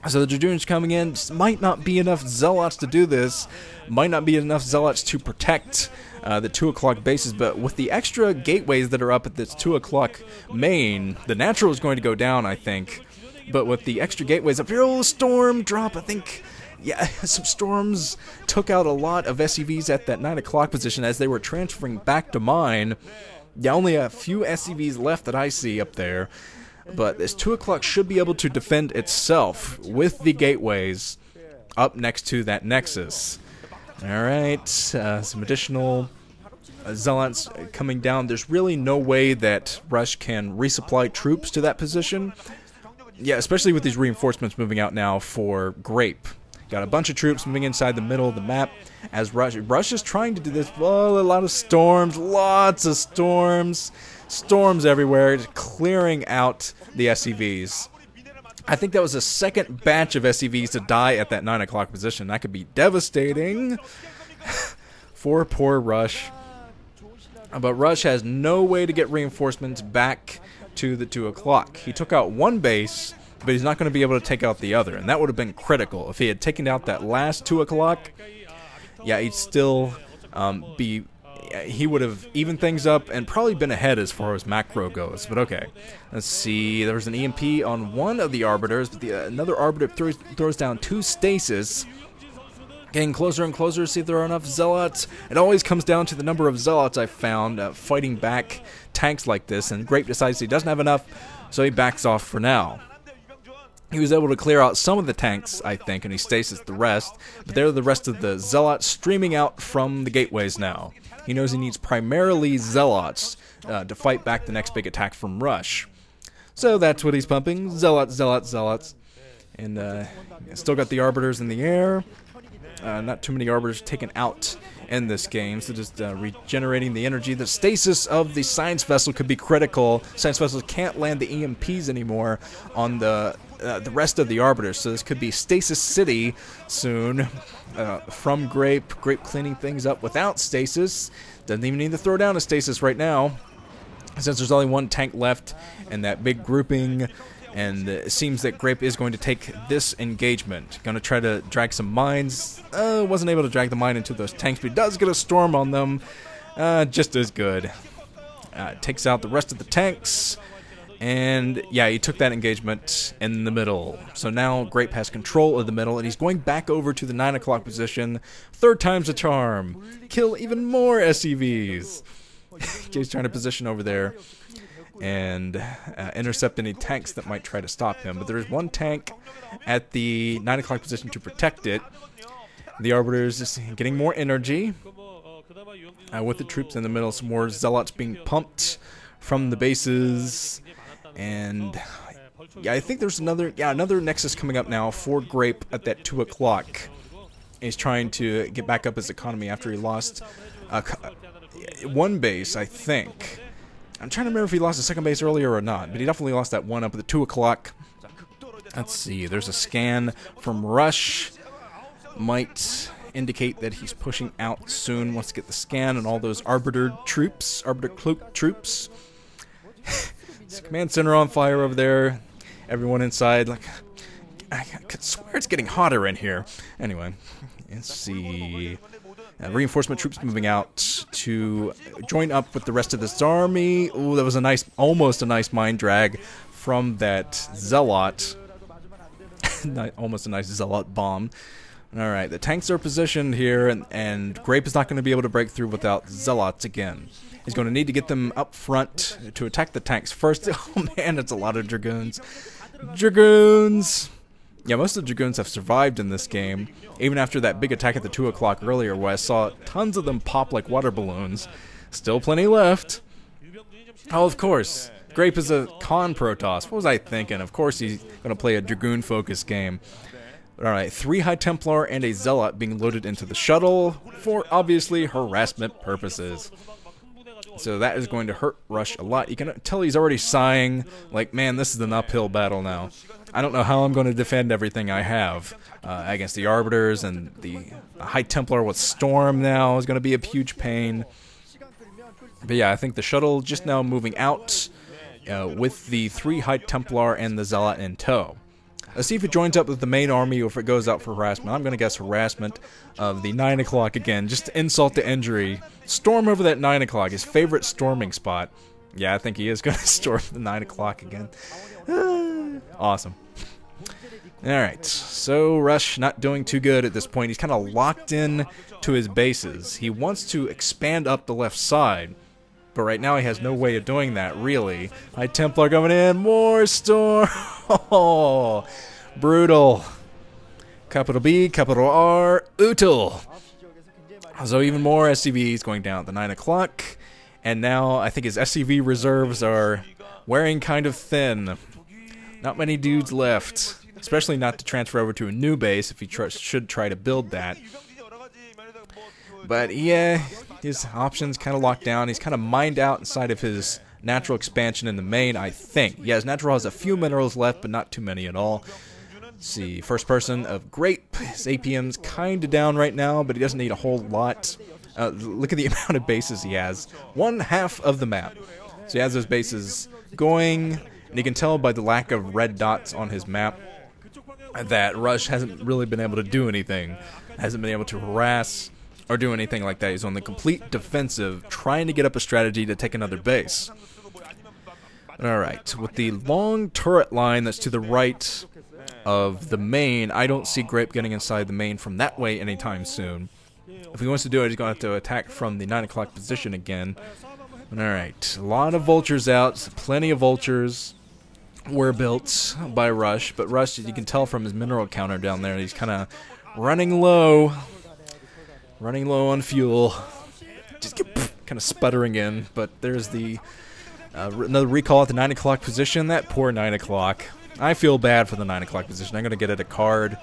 So the Dragoons coming in, might not be enough Zealots to do this, might not be enough Zealots to protect the 2 o'clock bases, but with the extra gateways that are up at this 2 o'clock main, the natural is going to go down, I think. But with the extra gateways up here, oh, storm drop, I think, yeah, some storms took out a lot of SCVs at that 9 o'clock position as they were transferring back to mine. Yeah, only a few SCVs left that I see up there. But this 2 o'clock should be able to defend itself with the gateways up next to that nexus. Alright, some additional Zealots coming down. There's really no way that Rush can resupply troops to that position. Yeah, especially with these reinforcements moving out now for Grape. Got a bunch of troops moving inside the middle of the map as Rush is trying to do this. Well, a lot of storms, lots of storms. Storms everywhere, clearing out the SCVs. I think that was the second batch of SCVs to die at that 9 o'clock position. That could be devastating for poor Rush. But Rush has no way to get reinforcements back to the 2 o'clock. He took out one base, but he's not going to be able to take out the other. And that would have been critical. If he had taken out that last 2 o'clock, yeah, he'd still be... He would have evened things up and probably been ahead as far as macro goes. But okay, let's see. There was an EMP on one of the Arbiters, but another Arbiter throws down 2 stasis. Getting closer and closer to see if there are enough Zealots. It always comes down to the number of Zealots I've found fighting back tanks like this. And Grape decides he doesn't have enough, so he backs off for now. He was able to clear out some of the tanks, I think, and he stasis the rest. But there are the rest of the Zealots streaming out from the gateways now. He knows he needs primarily Zealots to fight back the next big attack from Rush. So that's what he's pumping. Zealots, Zealots, Zealots. And still got the Arbiters in the air. Not too many Arbiters taken out in this game, so just regenerating the energy. The stasis of the Science Vessel could be critical. Science Vessels can't land the EMPs anymore on the rest of the Arbiters, so this could be Stasis City soon from Grape. Grape cleaning things up without stasis. Doesn't even need to throw down a stasis right now, since there's only one tank left and that big grouping. And it seems that Grape is going to take this engagement. Going to try to drag some mines. Wasn't able to drag the mine into those tanks, but he does get a storm on them. Just as good. Takes out the rest of the tanks. And yeah, he took that engagement in the middle. So now Grape has control of the middle, and he's going back over to the 9 o'clock position. 3rd time's a charm. Kill even more SCVs. He's trying to position over there and intercept any tanks that might try to stop him. But there is one tank at the 9 o'clock position to protect it. The Arbiters is getting more energy. With the troops in the middle, some more Zealots being pumped from the bases. And yeah, I think there's another Nexus coming up now for Grape at that 2 o'clock. He's trying to get back up his economy after he lost one base, I think. I'm trying to remember if he lost a second base earlier or not, but he definitely lost that one up at the 2 o'clock. Let's see, there's a scan from Rush. Might indicate that he's pushing out soon. Wants to get the scan on all those Arbiter troops, Arbiter cloak troops. Command center on fire over there. Everyone inside, like, I could swear it's getting hotter in here. Anyway, let's see. Reinforcement troops moving out to join up with the rest of this army. Ooh, that was a nice, almost a nice mine drag from that Zealot. Almost a nice Zealot bomb. Alright, the tanks are positioned here, and Grape is not going to be able to break through without Zealots again. He's going to need to get them up front to attack the tanks first. Oh man, it's a lot of Dragoons. Dragoons! Yeah, most of the Dragoons have survived in this game, even after that big attack at the 2 o'clock earlier where I saw tons of them pop like water balloons. Still plenty left. Oh, of course. Grape is a con Protoss. What was I thinking? Of course he's going to play a Dragoon-focused game. Alright, 3 High Templar and a Zealot being loaded into the shuttle for, obviously, harassment purposes. So that is going to hurt Rush a lot. You can tell he's already sighing, like, man, this is an uphill battle now. I don't know how I'm going to defend everything I have against the Arbiters, and the High Templar with Storm now is going to be a huge pain. But yeah, I think the shuttle just now moving out with the 3 High Templar and the Zealot in tow. Let's see if it joins up with the main army or if it goes out for harassment. I'm going to guess harassment of the 9 o'clock again. Just to insult to injury. Storm over that 9 o'clock, his favorite storming spot. Yeah, I think he is going to storm the 9 o'clock again. Awesome. Alright, so Rush not doing too good at this point. He's kind of locked in to his bases. He wants to expand up the left side. But right now he has no way of doing that, really. High Templar coming in. More storm. Oh, brutal. Capital B, capital R, Util. So even more SCVs going down at the 9 o'clock. And now I think his SCV reserves are wearing kind of thin. Not many dudes left. Especially not to transfer over to a new base if he should try to build that. But yeah, his options kind of locked down. He's kind of mined out inside of his natural expansion in the main, I think. Yeah, his natural has a few minerals left, but not too many at all. Let's see, first person of Grape. His APM's kind of down right now, but he doesn't need a whole lot. Look at the amount of bases he has. 1/2 of the map. So he has those bases going, and you can tell by the lack of red dots on his map that Rush hasn't really been able to do anything. Hasn't been able to harass or do anything like that. He's on the complete defensive, trying to get up a strategy to take another base. Alright, with the long turret line that's to the right of the main, I don't see Grape getting inside the main from that way anytime soon. If he wants to do it, he's going to have to attack from the 9 o'clock position again. Alright, a lot of vultures out, plenty of vultures were built by Rush, but Rush, you can tell from his mineral counter down there, he's kind of running low on fuel, just kind of sputtering in. But there's the another recall at the 9 o'clock position. That poor 9 o'clock. I feel bad for the 9 o'clock position. I'm gonna get it a card,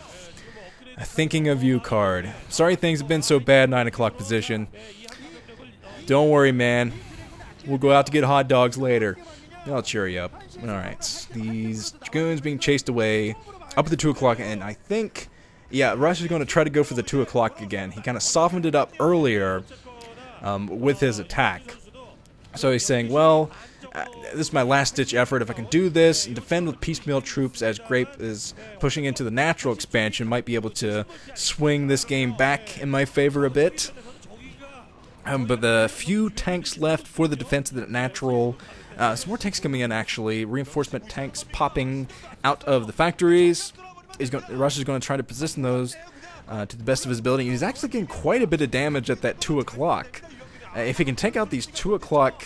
a thinking of you card. Sorry things have been so bad, 9 o'clock position. Don't worry, man. We'll go out to get hot dogs later. I'll cheer you up. Alright, these Dragoons being chased away up at the 2 o'clock, and I think, yeah, Rush is going to try to go for the 2 o'clock again. He kind of softened it up earlier with his attack. So he's saying, well, this is my last-ditch effort. If I can do this and defend with piecemeal troops as Grape is pushing into the natural expansion, might be able to swing this game back in my favor a bit. But the few tanks left for the defense of the natural. Some more tanks coming in, actually. Reinforcement tanks popping out of the factories. Rush is going to try to position those to the best of his ability. He's actually getting quite a bit of damage at that 2 o'clock. If he can take out these 2 o'clock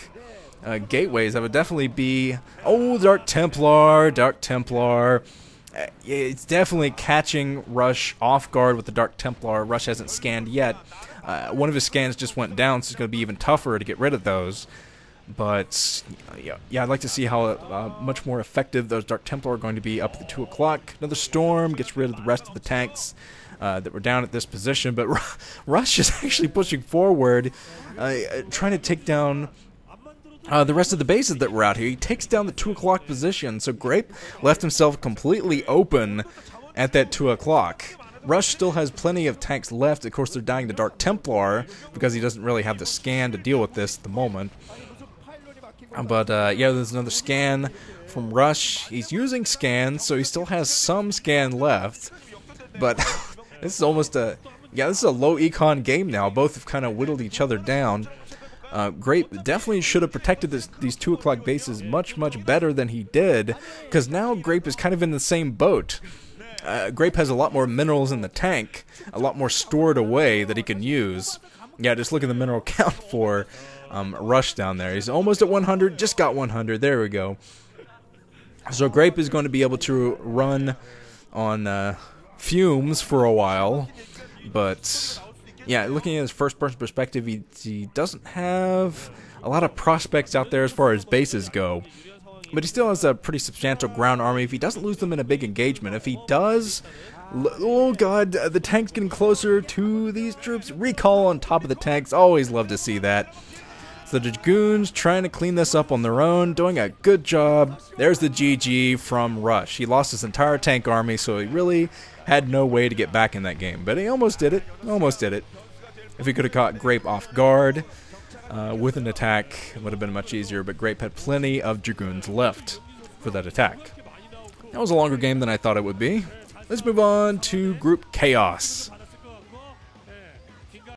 gateways, that would definitely be... Oh, Dark Templar. It's definitely catching Rush off guard with the Dark Templar. Rush hasn't scanned yet. One of his scans just went down, so it's going to be even tougher to get rid of those. But, yeah, I'd like to see how much more effective those Dark Templar are going to be up at the 2 o'clock. Another storm gets rid of the rest of the tanks that were down at this position. But Rush is actually pushing forward, trying to take down the rest of the bases that were out here. He takes down the 2 o'clock position, so Grape left himself completely open at that 2 o'clock. Rush still has plenty of tanks left. Of course, they're dying to Dark Templar because he doesn't really have the scan to deal with this at the moment. But, yeah, there's another scan from Rush. He's using scans, so he still has some scan left. But this is almost a... Yeah, this is a low econ game now. Both have kind of whittled each other down. Grape definitely should have protected these 2 o'clock bases much better than he did, because now Grape is kind of in the same boat. Grape has a lot more minerals in the tank, a lot more stored away that he can use. Yeah, just look at the mineral count for Rush down there. He's almost at 100, just got 100, there we go. So Grape is going to be able to run on fumes for a while, but... Yeah, looking at his first-person perspective, he doesn't have a lot of prospects out there as far as bases go. But he still has a pretty substantial ground army if he doesn't lose them in a big engagement. If he does... Oh god, the tank's getting closer to these troops. Recall on top of the tanks, always love to see that. So the Dragoons trying to clean this up on their own, doing a good job. There's the GG from Rush. He lost his entire tank army, so he really... had no way to get back in that game, but he almost did it. If he could have caught Grape off guard with an attack, it would have been much easier, but Grape had plenty of Dragoons left for that attack. That was a longer game than I thought it would be. Let's move on to Group Chaos.